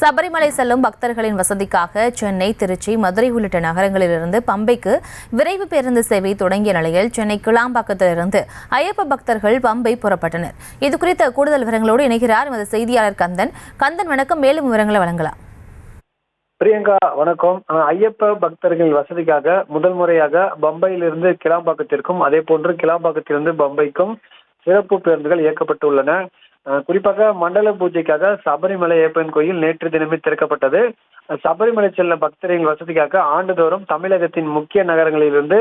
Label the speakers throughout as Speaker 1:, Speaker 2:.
Speaker 1: சபரிமலை செல்லும் பக்தர்களின் வசதிக்காக சென்னை, திருச்சி, மதுரை உள்ளிட்ட நகரங்களிலிருந்து பம்பைக்கு விரைவு பேருந்து சேவை தொடங்கிய நிலையில் சென்னை கிளாம்பாக்கத்திலிருந்து ஐயப்ப பக்தர்கள் பம்பை புறப்பட்டனர். இதுகுறித்த கூடுதல் விவரங்களோடு இணைகிறார் எமது செய்தியாளர் கந்தன். வணக்கம். மேலும் விவரங்களை வழங்கலாம்.
Speaker 2: பிரியங்கா, வணக்கம். ஐயப்ப பக்தர்கள் வசதிக்காக முதல் முறையாக பம்பையிலிருந்து கிளாம்பாக்கத்திற்கும் அதே போன்று கிளாம்பாக்கத்திலிருந்து பம்பைக்கும் சிறப்பு பேருந்துகள் இயக்கப்பட்டுள்ளன. குறிப்பாக மண்டல பூஜைக்காக சபரிமலை ஐயப்பன் கோயில் நேற்று தினமே திறக்கப்பட்டது. சபரிமலை செல்ல பக்தர்களின் வசதிக்காக ஆண்டுதோறும் தமிழகத்தின் முக்கிய நகரங்களிலிருந்து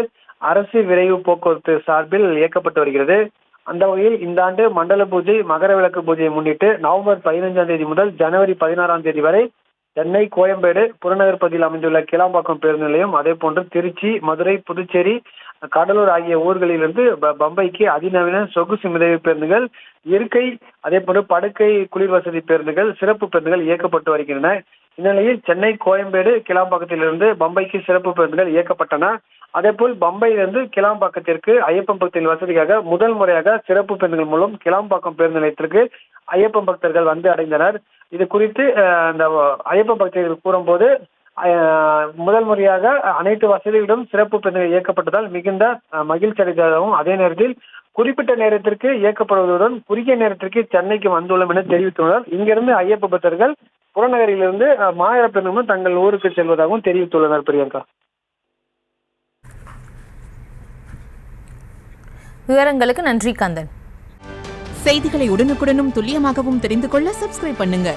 Speaker 2: அரசு விரைவு போக்குவரத்து சார்பில் இயக்கப்பட்டு வருகிறது. அந்த வகையில் இந்த ஆண்டு மண்டல பூஜை, மகர விளக்கு பூஜையை முன்னிட்டு நவம்பர் 15ஆம் தேதி முதல் ஜனவரி 16ஆம் தேதி வரை சென்னை, கோயம்பேடு, புறநகர் பகுதியில் அமைந்துள்ள கிளாம்பாக்கம் பேருந்து நிலையம், அதே போன்று திருச்சி, மதுரை, புதுச்சேரி, கடலூர் ஆகிய ஊர்களிலிருந்து பம்பைக்கு அதிநவீன சொகுசு மிதவை பேருந்துகள், இருக்கை, அதே போன்று படுக்கை குளிர் வசதி பேருந்துகள், சிறப்பு பேருந்துகள் இயக்கப்பட்டு வருகின்றன. இந்நிலையில் சென்னை, கோயம்பேடு, கிளாம்பாக்கத்திலிருந்து பம்பைக்கு சிறப்பு பேருந்துகள் இயக்கப்பட்டன. அதேபோல் பம்பையிலிருந்து கிளாம்பாக்கத்திற்கு ஐயப்பன் பக்தர்கள் வசதிக்காக முதல் முறையாக சிறப்பு பேருந்துகள் மூலம் கிளாம்பாக்கம் பேருந்து நிலையத்திற்கு ஐயப்பன் பக்தர்கள் வந்து அடைந்தனர். இது குறித்து அந்த ஐயப்ப பக்தர்கள் கூறும்போது, முதல் முறையாக அனைத்து வசதிகளுடன் சிறப்பு பேருந்துகள் இயக்கப்பட்டதால் மிகுந்த மகிழ்ச்சி அடைந்ததாகவும், அதே நேரத்தில் குறிப்பிட்ட நேரத்திற்கு இயக்கப்படுவதுடன் குறுகிய நேரத்திற்கு சென்னைக்கு வந்துள்ளோம் என தெரிவித்துள்ளனர். இங்கிருந்து ஐயப்ப பக்தர்கள் புறநகரிலிருந்து மாநில பேருந்துகளும் தங்கள் ஊருக்கு செல்வதாகவும் தெரிவித்துள்ளனர். பிரியங்கா,
Speaker 1: விவரங்களுக்கு நன்றி கந்தன்.
Speaker 3: செய்திகளை உடனுக்குடனும் துல்லியமாகவும் தெரிந்து கொள்ள சப்ஸ்கிரைப் பண்ணுங்க.